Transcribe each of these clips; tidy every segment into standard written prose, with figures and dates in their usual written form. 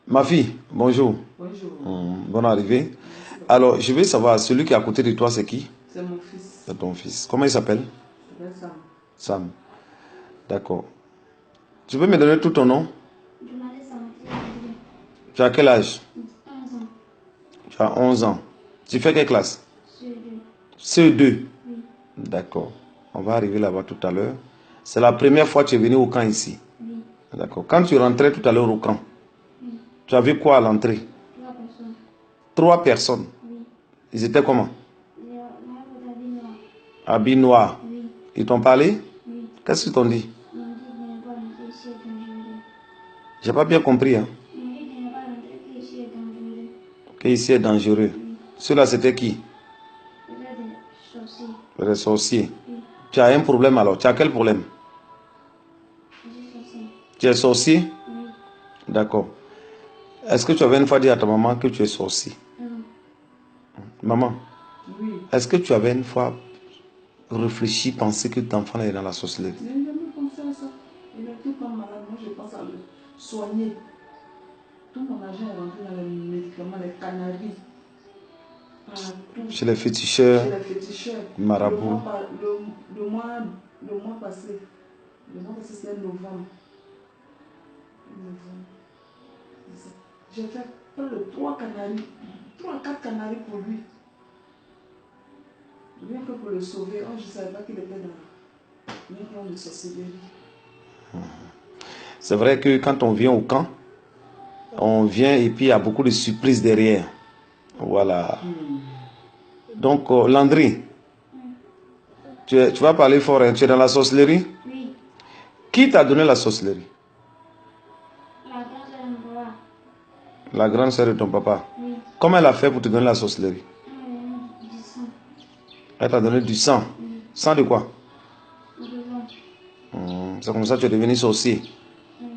Ma fille, bonjour. Bonjour. Bonne arrivée. Merci beaucoup. Alors, je veux savoir, celui qui est à côté de toi, c'est qui? C'est mon fils. C'est ton fils. Comment il s'appelle? Il s'appelle Sam. Sam. D'accord. Tu peux me donner tout ton nom? Tu as quel âge? 11 ans. Tu as 11 ans. Tu fais quelle classe? CE2. CE2. Oui. D'accord. On va arriver là-bas tout à l'heure. C'est la première fois que tu es venu au camp ici. Oui. D'accord. Quand tu rentrais tout à l'heure au camp, Oui. tu as vu quoi à l'entrée? 3 personnes. 3 personnes. Oui. Ils étaient comment? L'un votre habit noir. Habits noirs. Oui. Ils t'ont parlé? Oui. Qu'est-ce qu'ils t'ont dit? Ils m'ont dit de ne pas rentrer ici est dangereux. J'ai pas bien compris, hein. Ils m'ont dit de ne pas rentrer que ici est dangereux. Que ici est dangereux. Oui. Ceux-là, c'était qui? Peut-être des sorciers. Les sorciers. Oui. Tu as un problème alors. Tu as quel problème? Je suis sorcier. Tu es sorcier? Oui. D'accord. Est-ce que tu avais une fois dit à ta maman que tu es sorcier? Non. Maman, Oui. est-ce que tu avais une fois réfléchi, pensé que ton enfant est dans la sorcellerie? Je n'ai jamais pensé à ça. Il est tout le temps malade. Moi, je pense à le soigner. Tout mon argent est rentré dans les médicaments, les cannabis. Partout. Chez les féticheurs, Chez les féticheurs. marabouts. Le mois passé. Le mois passé, c'était novembre. J'ai fait près de 3 canaris. 3 à 4 canaris pour lui. Rien que pour le sauver. Oh, je ne savais pas qu'il était dans une grande de sorcellerie. C'est vrai que quand on vient au camp, on vient et puis il y a beaucoup de surprises derrière. Voilà. Donc, Landry, tu vas parler fort, hein. Tu es dans la sorcellerie? Oui. Qui t'a donné la sorcellerie? La grande sœur de mon papa. La grande sœur de ton papa. Oui. Comment elle a fait pour te donner la sorcellerie? Elle m'a donné du sang. Elle t'a donné du sang. Oui. Sang de quoi? De l'eau. C'est comme ça que tu es devenu sorcier. Oui.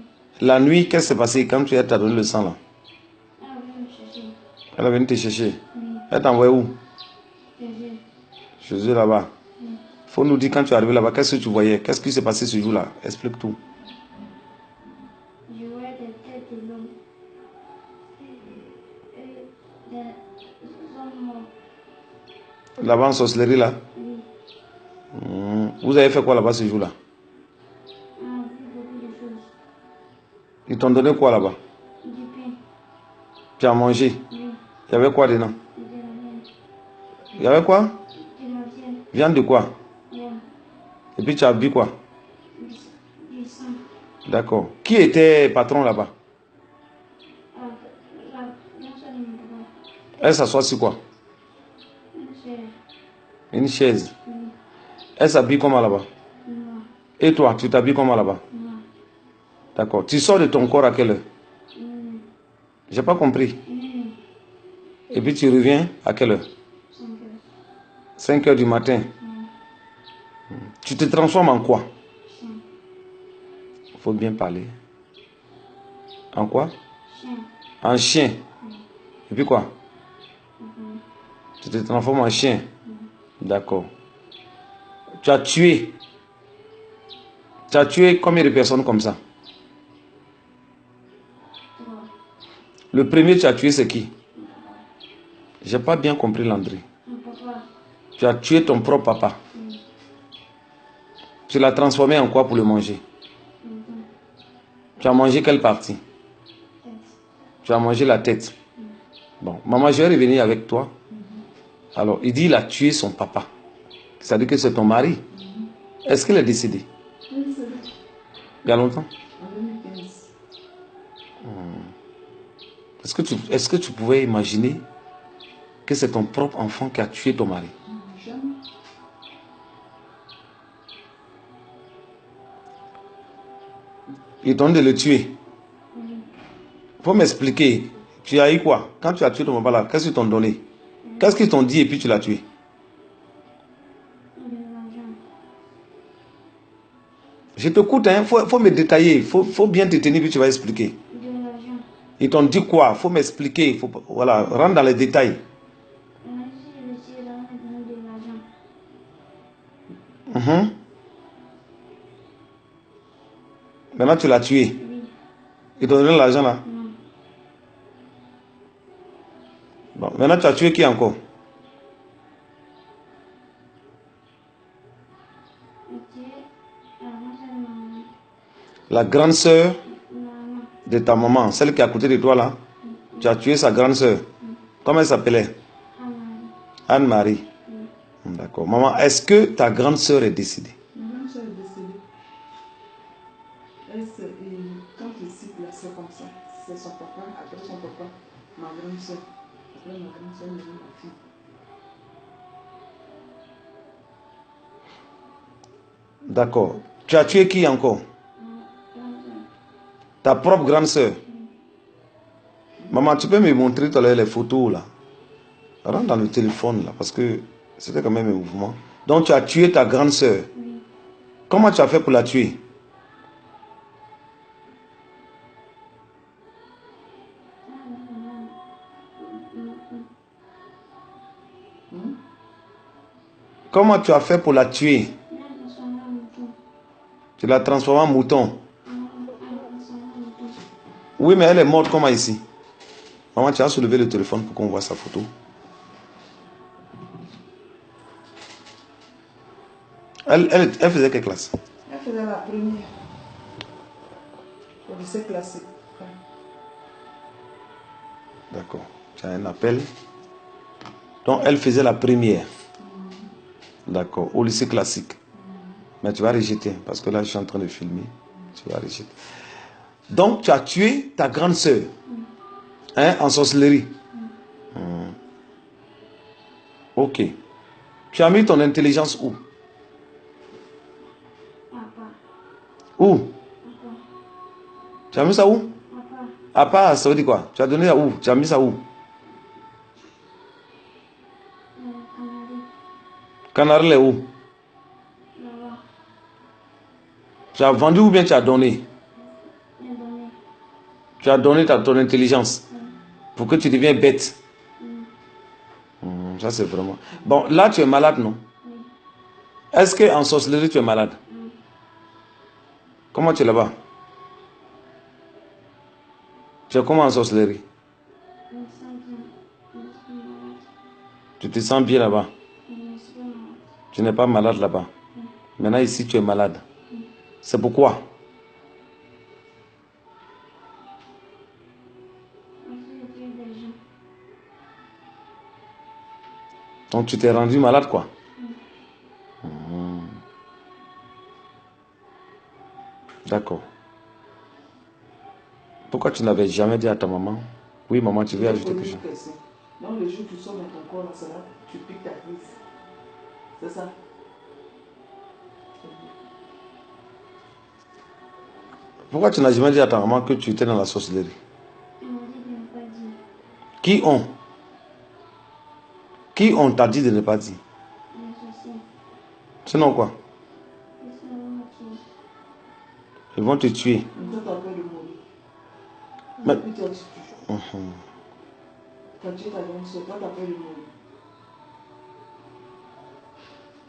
La nuit, qu'est-ce qui s'est passé quand tu t'a donné le sang là? Elle a voulu me chercher. Elle est venue te chercher. Oui. Elle t'a envoyé où? Jésus. Chez eux là-bas. Oui. Faut nous dire quand tu es arrivé là-bas, qu'est-ce que tu voyais? Qu'est-ce qui s'est passé ce jour-là? Explique tout. Je voyais des têtes de l'homme. Et des hommes morts. Là-bas en sorcellerie là. Oui. Vous avez fait quoi là-bas ce jour-là? On a vu beaucoup de choses. Ils t'ont donné quoi là-bas? Du pain. Tu as mangé? Oui. Il y avait quoi dedans? De la viande. Il y avait quoi? De la viande. Viande de quoi? Viande. Et puis tu as bu quoi? Du sang. D'accord. Qui était patron là-bas? La grande sœur de mon papa. Elle s'assoit sur quoi? Une chair. Une chaise. Oui. Elle s'habille comment là-bas? Noir. Et toi, tu t'habilles comment là-bas? Noir. D'accord. Tu sors de ton corps à quelle heure? J'ai pas compris. Et puis tu reviens à quelle heure? 5 heures. 5 heures du matin. Tu te transformes en quoi? Chien. Il faut bien parler. En quoi? Chien. En chien. Et puis quoi? Tu te transformes en chien. D'accord. Tu as tué. Tu as tué combien de personnes comme ça? 3. Le premier tu as tué c'est qui? J'ai pas bien compris Landry. Mon papa. Tu as tué ton propre papa. Oui. Tu l'as transformé en quoi pour le manger? Tu as mangé quelle partie? Tête. Tu as mangé la tête. Bon, maman, je vais revenir avec toi. Alors, il dit il a tué son papa. C'est-à-dire que c'est ton mari. Est-ce qu'il est décédé? Oui, c'est vrai. Il y a longtemps? En 2015. Est-ce que tu pouvais imaginer que c'est ton propre enfant qui a tué ton mari? Jamais. Ils t'ont dit de le tuer. Il faut m'expliquer. Tu as eu quoi? Quand tu as tué ton papa là, qu'est-ce qu'ils t'ont donné? Qu'est-ce qu'ils t'ont dit et puis tu l'as tué? De l'argent. Je t'écoute, hein. Faut me détailler. Faut bien te tenir puis tu vas expliquer. De l'argent. Ils t'ont dit quoi? Faut m'expliquer. Voilà, rentre dans les détails. On a dit de le tirer là, on a donné de l'argent. Maintenant tu l'as tué. Oui. Ils t'ont donné l'argent là. Non. Bon, maintenant tu as tué qui encore? La grande sœur de ta maman, celle qui est à côté de toi là. Tu as tué sa grande sœur. Comment elle s'appelait? Anne-Marie. D'accord. Maman, est-ce que ta grande sœur est décédée? Ma grande sœur est décédée. Quand je cite là, c'est comme ça. C'est son papa, après son papa, ma grande sœur. Après ma grande sœur, ma fille. D'accord. Tu as tué qui encore? Ta propre grande sœur. Maman, tu peux me montrer tout à l'heure les photos là. Rentre dans le téléphone là, parce que c'était quand même un mouvement. Donc tu as tué ta grande sœur. Comment tu as fait pour la tuer? Comment tu as fait pour la tuer? Tu l'as transformée en mouton. Oui, mais elle est morte comment ici? Maman, tu as soulevé le téléphone pour qu'on voit sa photo. Elle faisait quelle classe? Elle faisait la première. Au lycée classique. D'accord. Tu as un appel. Donc, elle faisait la première. D'accord. Au lycée classique. Mais tu vas rejeter. Parce que là, je suis en train de filmer. Tu vas rejeter. Donc, tu as tué ta grande sœur. Hein, en sorcellerie. Ok. Tu as mis ton intelligence où? Où? Tu as mis ça où? À part, ça veut dire quoi? Tu as donné ça où? Tu as mis ça où? Canary est où? Tu as vendu ou bien tu as donné? Tu as donné ton intelligence pour que tu deviennes bête. Ça c'est vraiment... Bon, là tu es malade, non? Est-ce qu'en sorcellerie tu es malade? Comment tu es là-bas? Tu es comment en sorcellerie? Tu te sens bien là-bas? Tu n'es pas malade là-bas. Maintenant ici tu es malade. C'est pourquoi? Donc tu t'es rendu malade quoi? D'accord. Pourquoi tu n'avais jamais dit à ta maman? Oui maman, tu veux ajouter quelque chose? Donc le jour où tu sors dans ton corps, c'est là, tu piques ta crise. C'est ça? Pourquoi tu n'as jamais dit à ta maman que tu étais dans la sorcellerie? Qui ont? Qui on t'a dit de ne pas dire? Sinon quoi? Ils vont te tuer. Mais... Quand tu es ta grande soeur, toi tu as peur de mourir.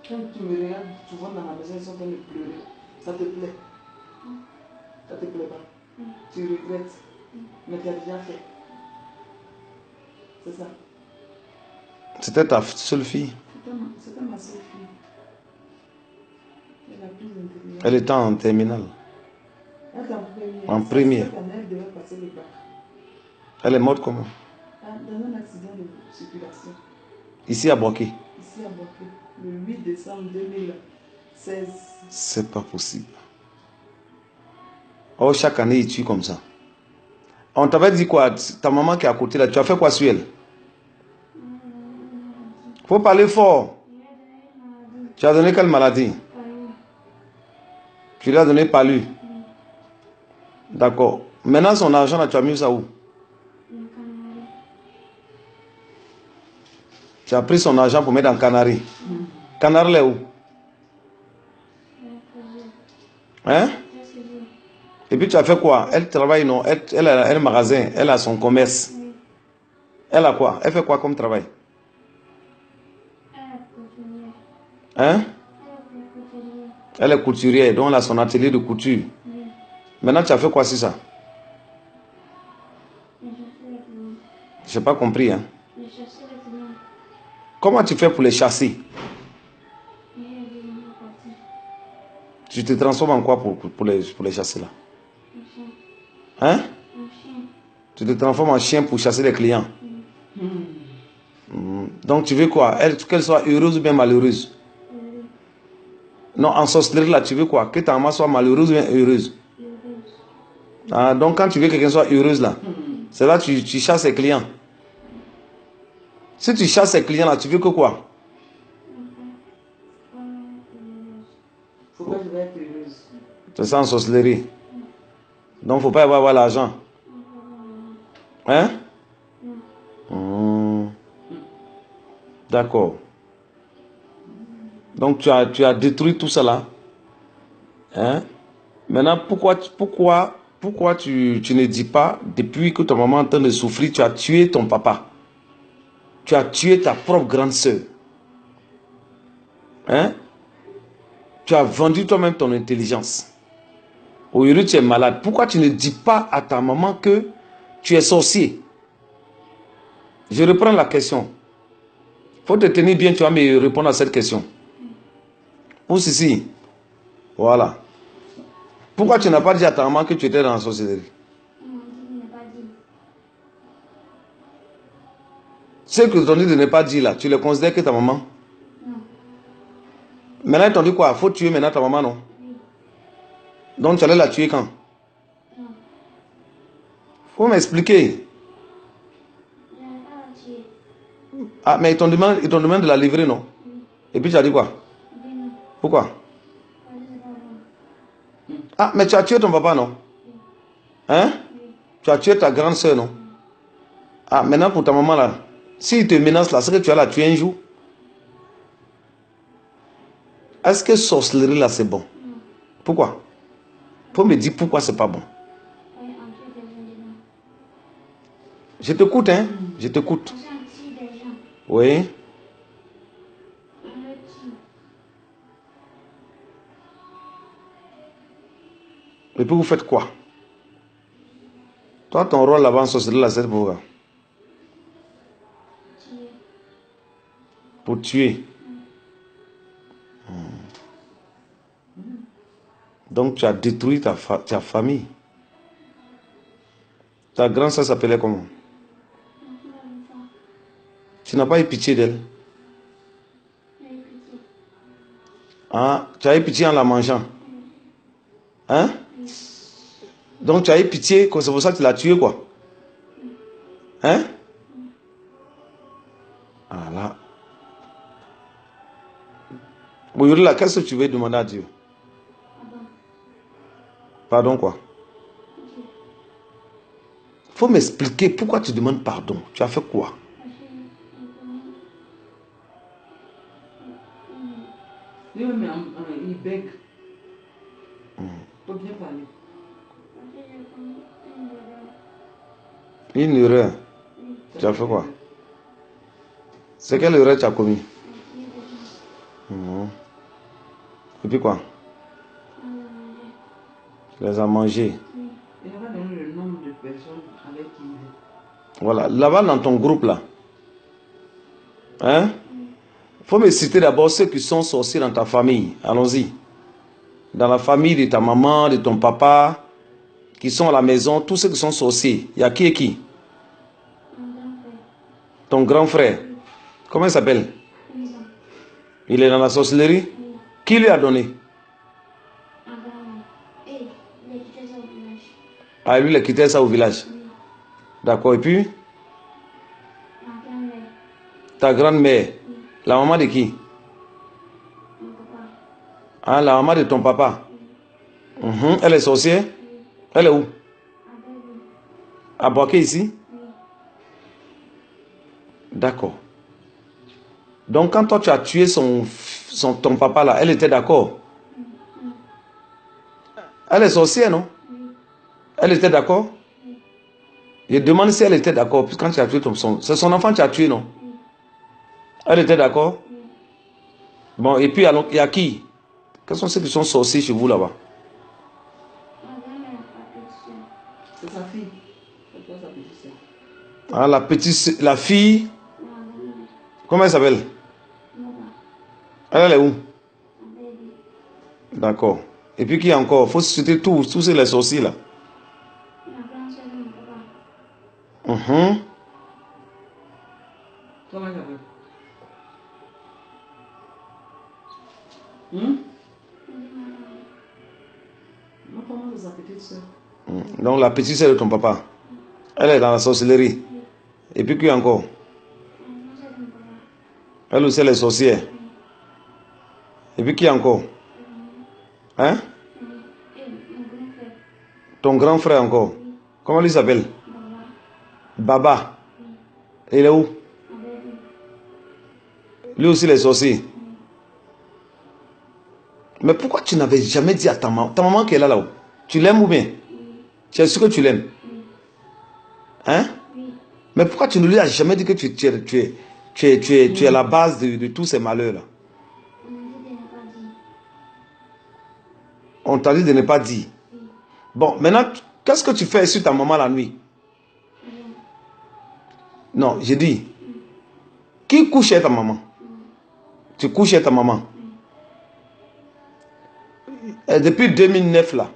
Quand tu me regardes souvent dans la maison, ils sont en train de pleurer. Ça te plaît? Ça te plaît pas? Tu regrettes? Mais tu as déjà fait. C'est ça? C'était ta seule fille? C'était ma seule fille. Elle est la plus intelligente. Elle était en terminale? Elle est en première. En première. Elle devait passer le bac. Elle est morte comment? Dans un accident de circulation. Ici à Boaké? Ici à Boaké. Le 8 décembre 2016. C'est pas possible. Oh, chaque année, il tue comme ça. On t'avait dit quoi? Ta maman qui est à côté là, tu as fait quoi sur elle? Faut parler fort. Tu as donné quelle maladie? Tu lui as donné palu. D'accord. Maintenant, son argent là, tu as mis ça où? Tu as pris son argent pour mettre dans Canary. Canary est où? Hein? Et puis tu as fait quoi? Elle travaille, non? Elle a un magasin, elle a son commerce. Elle a quoi? Elle fait quoi comme travail? Hein? Elle est couturière, donc elle a son atelier de couture. Maintenant, tu as fait quoi sur ça? Je n'ai pas compris, hein? de chasser les clients. Comment tu fais pour les chasser? Et elle est partie. Tu te transformes en quoi pour les chasser là? Un chien. Hein? Un chien. Tu te transformes en chien pour chasser les clients. Hmm. Donc tu veux quoi? Qu'elle soit heureuse ou bien malheureuse? Non, en sorcellerie là, tu veux quoi? Que ta maman soit malheureuse ou bien heureuse? Ah, donc quand tu veux que quelqu'un soit heureuse là, c'est là que tu chasses les clients. Si tu chasses les clients là, tu veux que quoi? Faut pas que je vais être heureuse. C'est ça en sorcellerie. Donc faut pas avoir l'argent. Hein? Hmm. D'accord. Donc tu as détruit tout ça là. Hein? Maintenant, pourquoi tu ne dis pas, depuis que ta maman est en train de souffrir, tu as tué ton papa? Tu as tué ta propre grande sœur. Hein? Tu as vendu toi-même ton intelligence. Aujourd'hui, tu es malade. Pourquoi tu ne dis pas à ta maman que tu es sorcier? Je reprends la question. Faut te tenir bien, tu vas me répondre à cette question. Pour ceci. Voilà. Pourquoi tu n'as pas dit à ta maman que tu étais dans la sorcellerie? Ce que t'ont dit de ne pas dire là, tu le considères que ta maman? Non. Maintenant, ils t'ont dit quoi? Faut tuer maintenant ta maman, non? Oui. Donc, tu allais la tuer quand? Non. Faut m'expliquer. Je n'ai pas la tuer. Ah, mais ils t'ont demandé de la livrer, non? Oui. Et puis tu as dit quoi? Oui, non. Pourquoi? Parce que c'est pas bon. Ah, mais tu as tué ton papa, non? Oui. Hein? Oui. Tu as tué ta grande soeur, non? Ah, maintenant pour ta maman là, s'il te menace là, c'est que tu vas la tuer un jour. Est-ce que sorcellerie là c'est bon? Non. Pourquoi? Faut me dire pourquoi c'est pas bon. Oui, on tue des gens dedans. Je t'écoute, hein? Je t'écoute. Parce qu'on tue des gens. Oui. On le tue. Et puis vous faites quoi? Toi, ton rôle là-bas en sorcellerie là, c'est pour quoi? Tuer. Pour tuer. Donc tu as détruit ta famille. Ta grande soeur s'appelait comment? Tu n'as pas eu pitié d'elle? J'ai eu pitié. Ah, tu as eu pitié en la mangeant? Hein? Donc tu as eu pitié, c'est pour ça que tu l'as tué quoi? Hein? Ah là. Aujourd'hui là, qu'est-ce que tu veux demander à Dieu? Pardon. Pardon quoi? Dieu. Faut m'expliquer pourquoi tu demandes pardon. Tu as fait quoi? Parce que Lui-même, il bègue. Faut bien parler. Une erreur. Tu as fait quoi? C'est quelle erreur tu as commis? Et puis quoi? Tu les as mangés. Il va donner le nombre de personnes avec qui il est. Voilà. Là-bas dans ton groupe là. Hein? Faut me citer d'abord ceux qui sont sorciers dans ta famille. Allons-y. Dans la famille de ta maman, de ton papa, qui sont à la maison, tous ceux qui sont sorciers. Il y a qui et qui? Ton grand frère. Comment il s'appelle? Il est dans la sorcellerie? Qui lui a donné? Ah, lui, il a quitté ça au village. D'accord. Et puis? Ta grand-mère. La maman de qui? Ah, la maman de ton papa. Elle est sorcière? Elle est où? À Boaké ici? D'accord. Donc quand toi tu as tué ton papa là, elle était d'accord? Elle est sorcière, non? Elle était d'accord? Je demande si elle était d'accord, puisque quand tu as tué c'est son enfant que tu as tué, non? Elle était d'accord? Bon, et puis alors, il y a qui? Quels sont ceux qui sont sorciers chez vous là-bas? C'est sa fille. C'est toi sa petite soeur. Ah, la fille Comment elle s'appelle? Elle est où? D'accord. Et puis qui encore? Il faut citer tous les sorciers là. Mhm. Comment elle s'appelle? Non, comment c'est sa petite soeur? Donc la petite sœur de ton papa. Elle est dans la sorcellerie. Et puis qui encore? Elle aussi elle est sorcière. Et puis qui encore? Hein? Ton grand frère encore. Comment il s'appelle? Baba. Il est où? Lui aussi il est sorcier. Mais pourquoi tu n'avais jamais dit à ta maman qu'elle est là-haut? Tu l'aimes ou bien? Tu es sûr que tu l'aimes? Hein? Mais pourquoi tu ne lui as jamais dit que tu es la base de tous ces malheurs-là? On t'a dit de ne pas dire. Bon, maintenant, qu'est-ce que tu fais sur ta maman la nuit? Non, j'ai dit, qui couche chez ta maman? Tu couches chez ta maman. Et depuis 2009, là,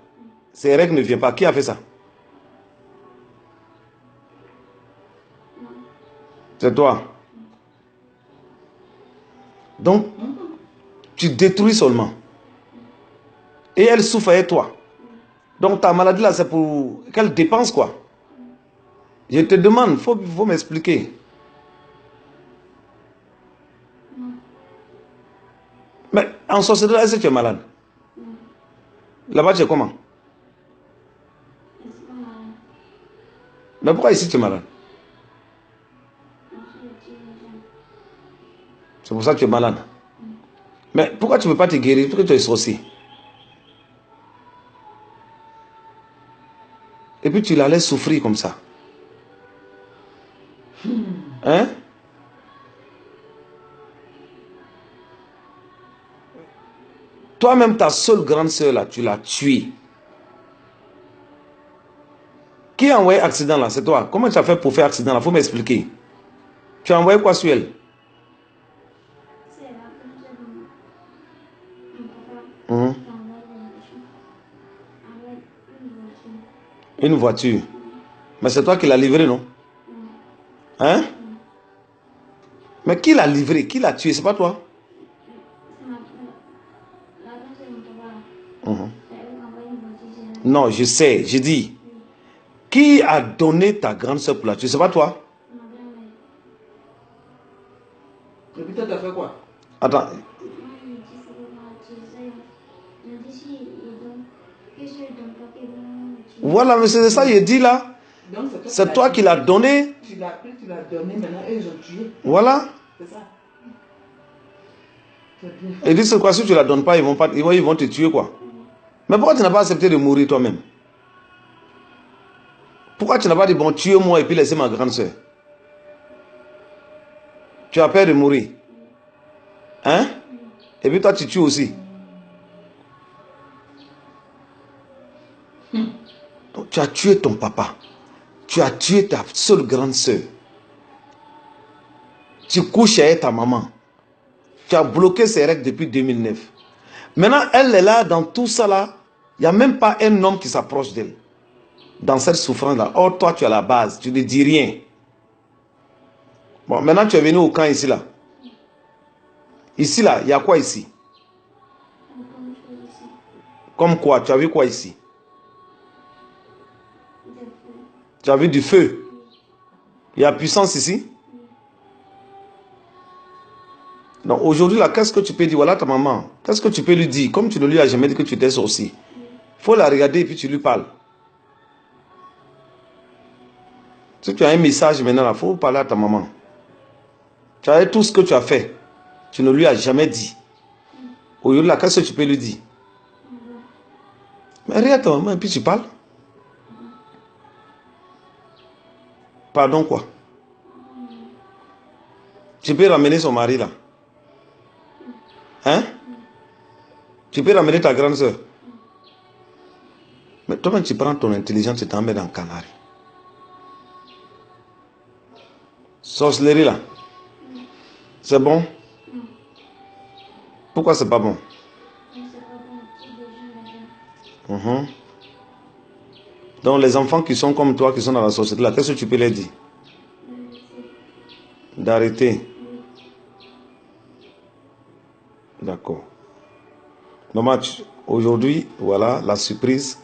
ces règles ne viennent pas. Qui a fait ça? C'est toi. Donc, tu détruis seulement. Et elle souffre et toi. Donc ta maladie là, c'est pour qu'elle dépense quoi? Je te demande, il faut m'expliquer. Mais en sorcellerie, est-ce que tu es malade? Là-bas, tu es comment? Mais pourquoi ici tu es malade? C'est pour ça que tu es malade. Mais pourquoi tu ne peux pas te guérir? Pourquoi tu es sorcier? Et puis tu la laisses souffrir comme ça. Hein? Toi-même, ta seule grande sœur là, tu l'as tuée. Qui a envoyé accident là? C'est toi. Comment tu as fait pour faire accident là? Il faut m'expliquer. Tu as envoyé quoi sur elle? Hum. Une voiture. Mais c'est toi qui l'as livrée, non? Hein? Mais qui l'a livré? Qui l'a tué? C'est pas toi? Non, je sais. Je dis. Qui a donné ta grande soeur pour la tuer? C'est pas toi? Et puis toi, tu as fait quoi? Attends. Voilà, mais c'est ça, il dit là. C'est toi qui l'as donné. Tu l'as pris, tu l'as donné, maintenant eux, ils ont tué. Voilà. C'est ça. Et dis c'est quoi, si tu ne la donnes pas, ils vont te tuer quoi. Mais pourquoi tu n'as pas accepté de mourir toi-même? Pourquoi tu n'as pas dit, bon, tuez-moi et puis laissez ma grande soeur? Tu as peur de mourir. Hein? Et puis toi, tu tues aussi. Donc, tu as tué ton papa. Tu as tué ta seule grande soeur. Tu couches avec ta maman. Tu as bloqué ses règles depuis 2009. Maintenant, elle est là, dans tout ça là. Il n'y a même pas un homme qui s'approche d'elle. Dans cette souffrance-là. Or, toi, tu as la base. Tu ne dis rien. Bon, maintenant, tu es venu au camp ici, là. Ici, là, il y a quoi ici? Comme quoi? Tu as vu quoi ici? Tu as vu du feu? Il y a puissance ici? Donc, aujourd'hui, là, qu'est-ce que tu peux dire? Voilà ta maman. Qu'est-ce que tu peux lui dire? Comme tu ne lui as jamais dit que tu étais sorcier. Il faut la regarder et puis tu lui parles. Si tu as un message maintenant, il faut parler à ta maman. Tu as tout ce que tu as fait. Tu ne lui as jamais dit. Aujourd'hui, là, qu'est-ce que tu peux lui dire? Mais regarde ta maman et puis tu parles. Pardon quoi? Tu peux ramener son mari là. Hein? Tu peux ramener ta grande soeur. Mais toi-même, tu prends ton intelligence et t'en mets dans le canari. Sorcellerie là. C'est bon? Non. Pourquoi c'est pas bon? C'est pas bon. C'est déjà madame. Mhm. Donc les enfants qui sont comme toi, qui sont dans la société là, qu'est-ce que tu peux leur dire? D'arrêter. Oui. D'accord. Dommage. Aujourd'hui, voilà la surprise.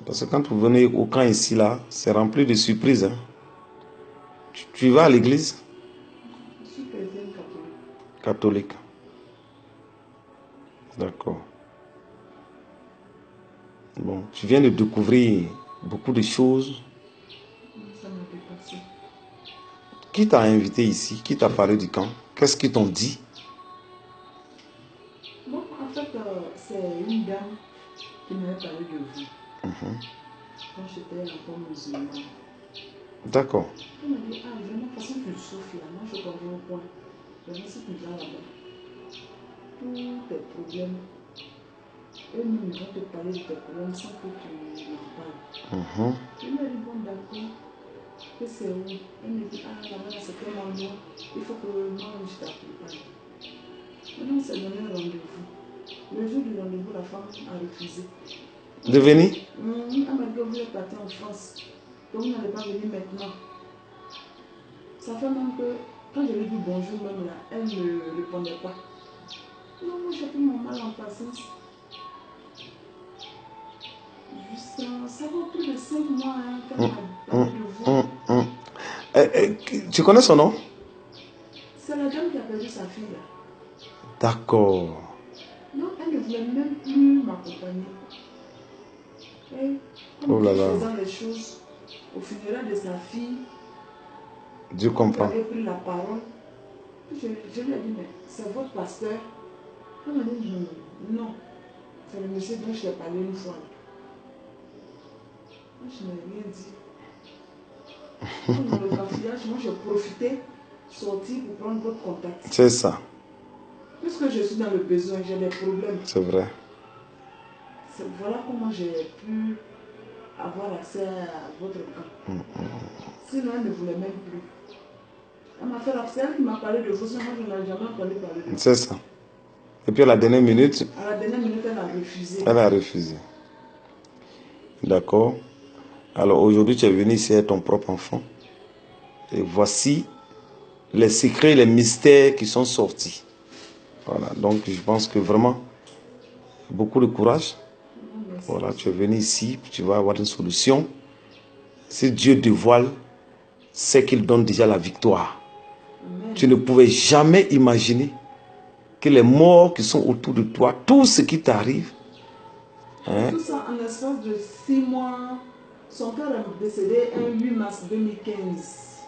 Parce que quand vous venez au camp ici là, c'est rempli de surprises. Hein. Tu vas à l'église? Je suis chrétienne catholique. Catholique. D'accord. Bon, tu viens de découvrir beaucoup de choses. Ça m'a dépassé. Qui t'a invité ici? Qui t'a parlé du camp? Qu'est-ce qu'ils t'ont dit? Bon, en fait, c'est une dame qui m'avait parlé de vous quand j'étais encore musulmane. D'accord. Elle m'a dit, ah, vraiment, de toute façon, tu souffres là. Moi, je reviens au point. Vraiment, si tu vas là-bas, tous tes problèmes, eux-mêmes, ils vont te parler de tes problèmes sans que tu leur parles. Je me dis, bon, d'accord. Que c'est où? Elle me dit, ah, là-bas, c'est tellement loin. Il faut que moi, je t'accompagne. Maintenant, on s'est donné un rendez-vous. Le jour du rendez-vous, la femme a refusé. De venir? Elle m'a dit que vous êtes parti en France. Donc, vous n'allez pas venir maintenant. Ça fait même que, quand je lui ai dit bonjour, même là, elle ne répondait pas. Non, moi, j'ai pris mon mal en patience. Jusqu'à, ça va plus de 5 mois hein, qu'elle m'a parlé de vous. Tu connais son nom? C'est la dame qui a perdu sa fille là. D'accord. Non, elle ne voulait même plus m'accompagner. Et Oh comme là en là. faisant les choses, au funérail de sa fille, Dieu vous comprend. avez pris la parole. Je lui ai dit, mais c'est votre pasteur. Elle m'a dit, non, c'est le monsieur dont je t'ai parlé une fois. Moi, je n'ai rien dit. Comme dans le cafouillage, moi, j'ai profité, sorti pour prendre votre contact. C'est ça. Puisque je suis dans le besoin, j'ai des problèmes. C'est vrai. Voilà comment j'ai pu avoir accès à votre camp. Sinon, elle ne voulait même plus. Elle m'a fait c'est elle qui m'a parlé de vous, sinon moi, je n'ai jamais entendu parler de vous. C'est ça. Et puis à la dernière minute, À la dernière minute, elle a refusé. elle a refusé. D'accord. Alors aujourd'hui, tu es venu ici avec ton propre enfant. Et voici les secrets, les mystères qui sont sortis. Voilà. Donc je pense que vraiment, beaucoup de courage. Merci. Voilà, tu es venu ici, tu vas avoir une solution. Si Dieu dévoile, c'est qu'il donne déjà la victoire. Amen. Tu ne pouvais jamais imaginer que les morts qui sont autour de toi, tout ce qui t'arrive, hein, Tout ça en l'espace de 6 mois. Son père est décédé un 8 mars 2015.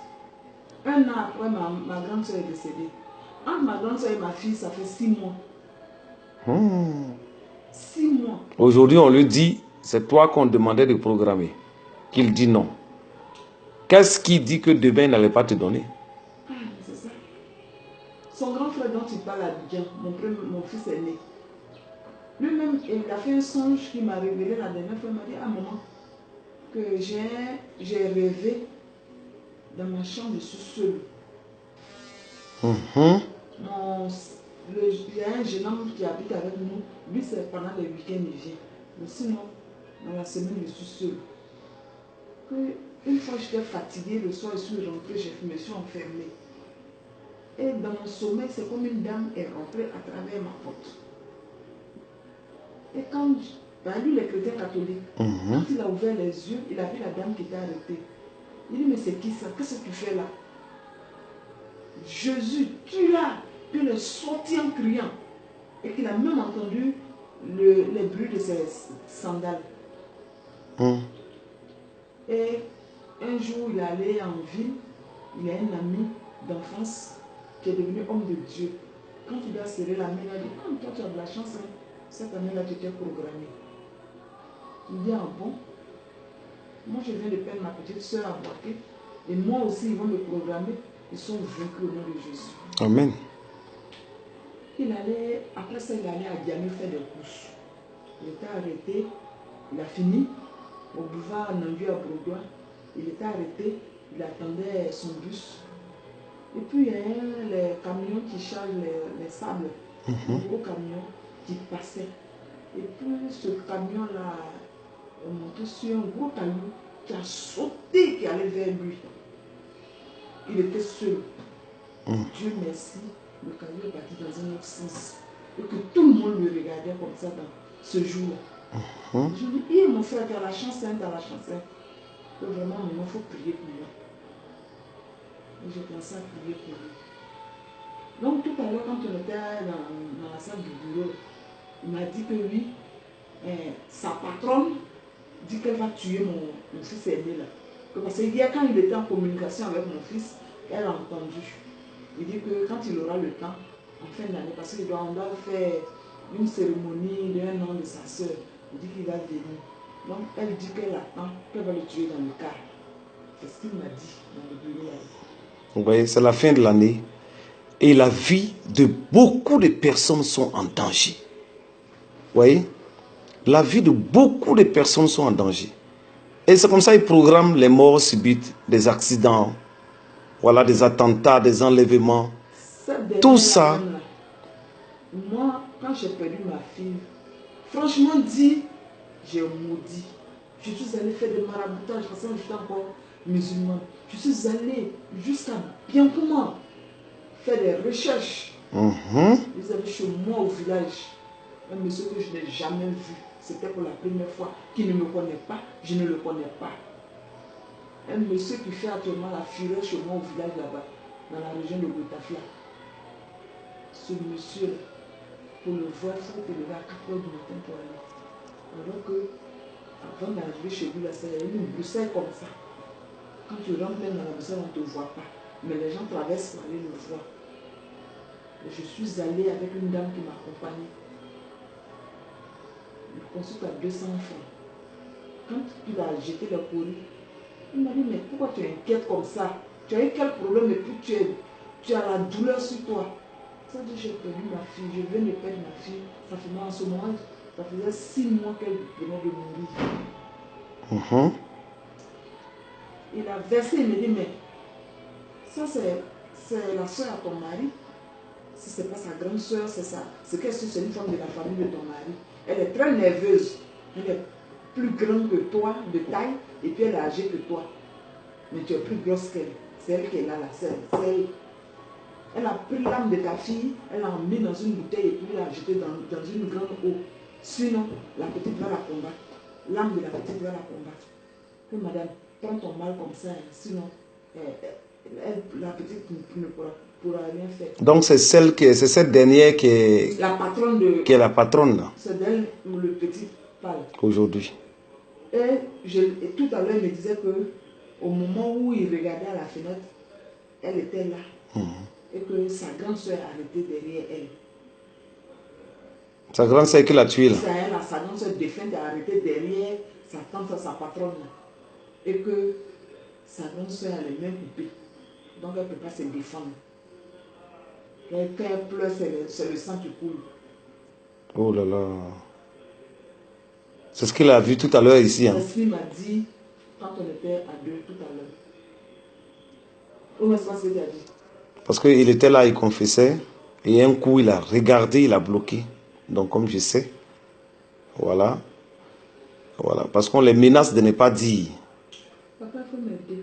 Un an après, ma grande soeur est décédée. Entre ma grande soeur et ma fille, ça fait 6 mois. 6 mois. aujourd'hui on lui dit, c'est toi qu'on demandait de programmer. Qu'il dit non. Qu'est-ce qui dit que demain il n'allait pas te donner? Ah, c'est ça. Son grand frère dont il parle à Abidjan, mon fils est né. Lui-même, il a fait un songe qui m'a révélé la dernière fois. Il m'a dit, ah maman, que j'ai rêvé dans ma chambre, je suis seule. Il y a un jeune homme qui habite avec nous. Lui, c'est pendant les week-ends, il vient. Mais sinon, dans la semaine, je suis seule. Une fois, j'étais fatiguée, le soir, je suis rentrée, je me suis enfermée. Et dans mon sommeil, c'est comme une dame est rentrée à travers ma porte. Et quand, lui, il est chrétien catholique, quand il a ouvert les yeux, il a vu la dame qui était arrêtée. Il dit, mais c'est qui ça? Qu'est-ce que tu fais là? Jésus, tu l'as. Puis il est sorti en criant. Et qu'il a même entendu les bruits de ses sandales. Et un jour, il est allé en ville. Il a un ami d'enfance qui est devenu homme de Dieu. Quand il a serré la main, il a dit, ah, toi tu as de la chance, hein. Cette année-là, tu t'es programmé. Il dit, ah bon? Moi, je viens de perdre ma petite soeur à Boaké. Et moi aussi, ils vont me programmer. Ils sont vaincus au nom de Jésus. Amen. Après ça, il allait à Diamé faire des courses. Il était arrêté. Il a fini au boulevard Nandu à Brodois. Il était arrêté. Il attendait son bus. Et puis il y a les camions qui chargent les sables, un gros camion qui passait. Et puis ce camion-là est monté sur un gros caillou qui a sauté, qui allait vers lui. Il était seul. Dieu merci, le caillou est parti dans un autre sens. Et que tout le monde le regardait comme ça dans ce jour-là. Je lui dis, mon frère, tu as la chance, tu as la chance. Donc vraiment, maintenant, il faut prier pour moi. Et j'ai commencé à prier pour lui. Donc tout à l'heure, quand on était dans la salle du bureau, il m'a dit que oui, sa patronne dit qu'elle va tuer mon fils aîné là. Parce que hier, quand il était en communication avec mon fils, elle a entendu. Il dit que quand il aura le temps, en fin d'année, parce qu'on doit faire une cérémonie d'un an de sa soeur, il dit qu'il va venir. Donc elle dit qu'elle attend, qu'elle va le tuer dans le car. C'est ce qu'il m'a dit dans le bureau là. Vous voyez, c'est la fin de l'année. Et la vie de beaucoup de personnes sont en danger. Vous voyez? La vie de beaucoup de personnes sont en danger. Et c'est comme ça qu'ils programment les morts subites, des accidents, voilà, des attentats, des enlèvements. Tout ça. Moi, quand j'ai perdu ma fille, franchement dit, j'ai maudit. Je suis allée faire des maraboutages parce que j'étais encore musulmane. Je suis allée jusqu'à bien comment faire des recherches. Ils avaient chez moi au village un monsieur que je n'ai jamais vu. C'était pour la première fois. Qui ne me connaît pas, je ne le connais pas. Un monsieur qui fait actuellement la fureur chez moi au village là-bas, dans la région de Boutafla. Ce monsieur, pour le voir, il faut te lever à 4 h du matin pour aller. Alors que, avant d'arriver chez lui, là, c'est une Bruxelles comme ça. Quand tu rentres même dans la Bruxelles, on ne te voit pas. Mais les gens traversent pour aller le voir. Et je suis allée avec une dame qui m'accompagnait. Il consulte à 200 francs. Quand il a jeté le courrier, il m'a dit, mais pourquoi tu es inquiète comme ça? Tu as eu quel problème et puis tu as la douleur sur toi. Ça dit, j'ai perdu ma fille, je viens de perdre ma fille. Ça fait mal en ce moment, ça faisait 6 mois qu'elle venait de mourir. Il a versé, il me dit, mais ça c'est la soeur à ton mari. Si ce n'est pas sa grande soeur, c'est ça. C'est qu'elle c'est une femme de la famille de ton mari. Elle est très nerveuse. Elle est plus grande que toi, de taille, et puis elle est âgée que toi. Mais tu es plus grosse qu'elle. C'est elle qui est là, elle a pris l'âme de ta fille, elle l'a mis dans une bouteille et puis l'a jetée dans une grande eau. Sinon, la petite va la combattre. L'âme de la petite va la combattre. Que madame, prends ton mal comme ça, sinon, la petite ne pourra rien faire. Donc c'est cette dernière qui est la patronne de... Qui est la patronne là. C'est d'elle où le petit parle. Aujourd'hui. Et tout à l'heure, il me disait que au moment où il regardait à la fenêtre, elle était là. Et que sa grande soeur arrêtait derrière elle. Sa grande soeur qui l'a tuée là. Sa grande soeur défunte a arrêté derrière sa tante, sa patronne là. Et que sa grande soeur a les mains coupées. Donc elle ne peut pas se défendre. Quand elle pleure, c'est le sang qui coule. Oh là là. C'est ce qu'il a vu tout à l'heure ici. C'est ce qu'il m'a dit quand on était à deux tout à l'heure. Où est-ce que qu'il a dit? Parce qu'il était là, il confessait. Et un coup, il a regardé, il a bloqué. Donc comme je sais. Voilà. Voilà. Parce qu'on les menace de ne pas dire. Papa, il faut m'aider.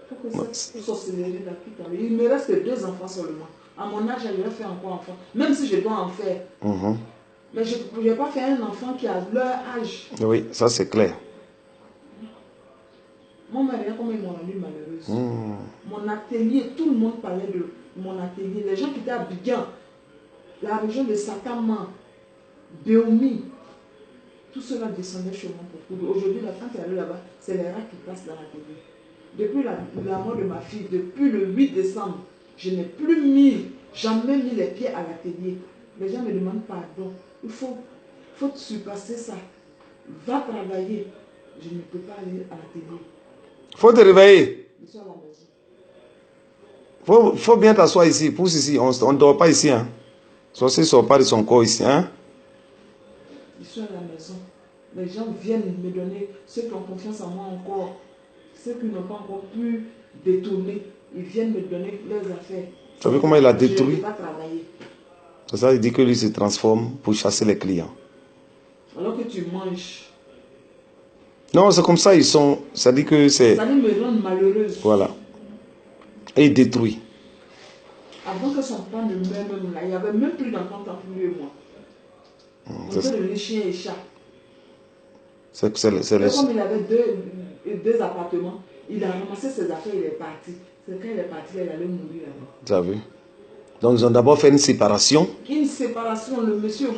Il faut que cette sorcellerie là quitte. Il me reste que 2 enfants seulement. À mon âge, je vais faire encore enfant. Même si je dois en faire. Mais je ne vais pas faire un enfant qui a leur âge. Oui, ça c'est clair. Mon mari, comment ils m'ont rendu malheureuse. Mon atelier, tout le monde parlait de mon atelier. Les gens qui étaient à Bidjan, la région de Satama, Béoumi, tout cela descendait chez moi pour coudre. Aujourd'hui, quand tu es allé là-bas, c'est les rats qui passent dans l'atelier. Depuis la mort de ma fille, depuis le 8 décembre, je n'ai plus jamais mis les pieds à l'atelier. Les gens me demandent pardon. Il faut surpasser ça. Va travailler. Je ne peux pas aller à l'atelier. Il faut te réveiller. Je suis à la maison. Faut bien t'asseoir ici. Pousse ici. On ne dort pas ici. Hein. Sorcier ne sort pas de son corps ici. Hein. Je suis à la maison. Les gens viennent me donner, ceux qui ont confiance en moi encore, ceux qui n'ont pas encore pu détourner, Ils viennent me donner leurs affaires. Tu as vu comment il a Je ne détruit? peux pas travailler. C'est ça, il dit que lui se transforme pour chasser les clients. Alors que tu manges. Non, c'est comme ça, ils sont. Ça dit que c'est. Ça me rend malheureuse. Voilà. Et il détruit. Avant que son père ne meure même là, il n'y avait même plus d'entente entre lui et moi. On C'est était devenus chien et chat. C'est Et les. comme il avait deux appartements, il a ramassé ses affaires, il est parti. C'est quand il est parti, il allait mourir là-bas. Tu as vu? Donc ils ont d'abord fait une séparation. Une séparation, le monsieur,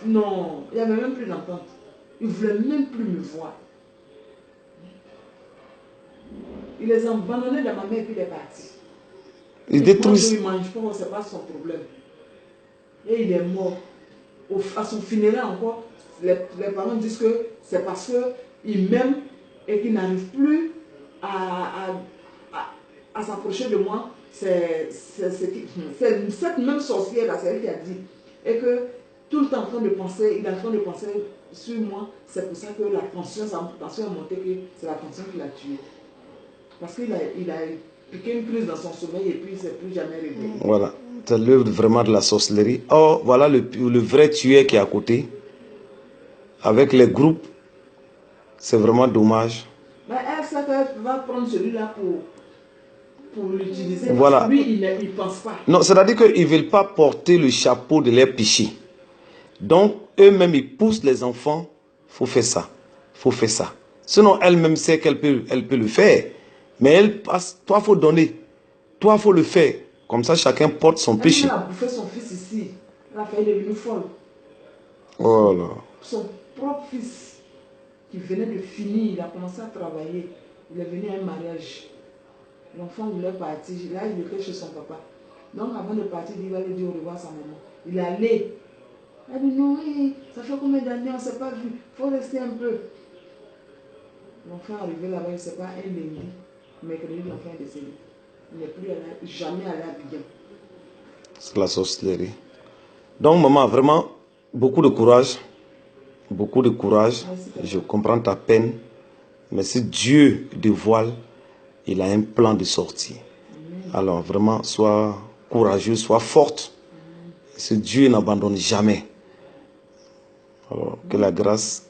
non, il n'y avait même plus d'entente. Il ne voulait même plus me voir. Il les a abandonnés dans ma mère et puis il est parti. Ils détruisent. Il ne mange pas, ce n'est pas son problème. Et il est mort. À son funérail encore, les parents disent que c'est parce qu'il m'aime et qu'il n'arrive plus à s'approcher de moi. C'est cette même sorcière-là, c'est elle qui a dit. Et que tout le temps en train de penser, il est en train de penser sur moi. C'est pour ça que la tension a monté, que c'est la tension qui l'a tué. Parce qu'il a piqué une crise dans son sommeil et puis il ne s'est plus jamais réveillé. Voilà. C'est l'œuvre vraiment de la sorcellerie. Or, voilà le vrai tueur qui est à côté. Avec les groupes. C'est vraiment dommage. Mais elle sait qu'elle va prendre celui-là pour l'utiliser. Voilà. Lui, il ne pense pas. Non, c'est-à-dire qu'ils ne veulent pas porter le chapeau de leurs péchés. Donc, eux-mêmes, ils poussent les enfants. Il faut faire ça. Il faut faire ça. Sinon, elle-même sait qu'elle peut le faire. Mais elle passe. Toi, il faut donner. Toi, il faut le faire. Comme ça, chacun porte son péché. Elle a bouffé son fils ici. Elle a failli devenir folle. Oh là. Son propre fils, qui venait de finir, il a commencé à travailler. Il est venu à un mariage. L'enfant voulait partir. Là, il était chez son papa. Donc, avant de partir, il va aller dire au revoir à sa maman. Il est allé. Elle a dit non, ça fait combien d'années, on ne s'est pas vu. Il faut rester un peu. L'enfant est arrivé là-bas, il ne sait pas, un lundi. Mercredi, l'enfant est décédé. Il n'est plus jamais allé à Abidjan. C'est la sorcellerie. Donc, maman, vraiment, beaucoup de courage. Beaucoup de courage. Je comprends ta peine. Mais si Dieu dévoile, il a un plan de sortie. Alors, vraiment, sois courageuse, sois forte. Si Dieu n'abandonne jamais. Alors, que la grâce,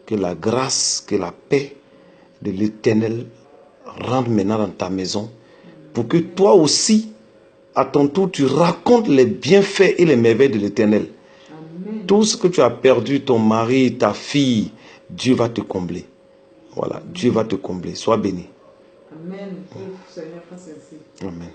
que la paix de l'Éternel rentre maintenant dans ta maison. Pour que toi aussi, à ton tour, tu racontes les bienfaits et les merveilles de l'Éternel. Tout ce que tu as perdu, ton mari, ta fille, Dieu va te combler. Voilà, Dieu va te combler. Sois béni. Amen. Que le Seigneur fasse ainsi. Amen.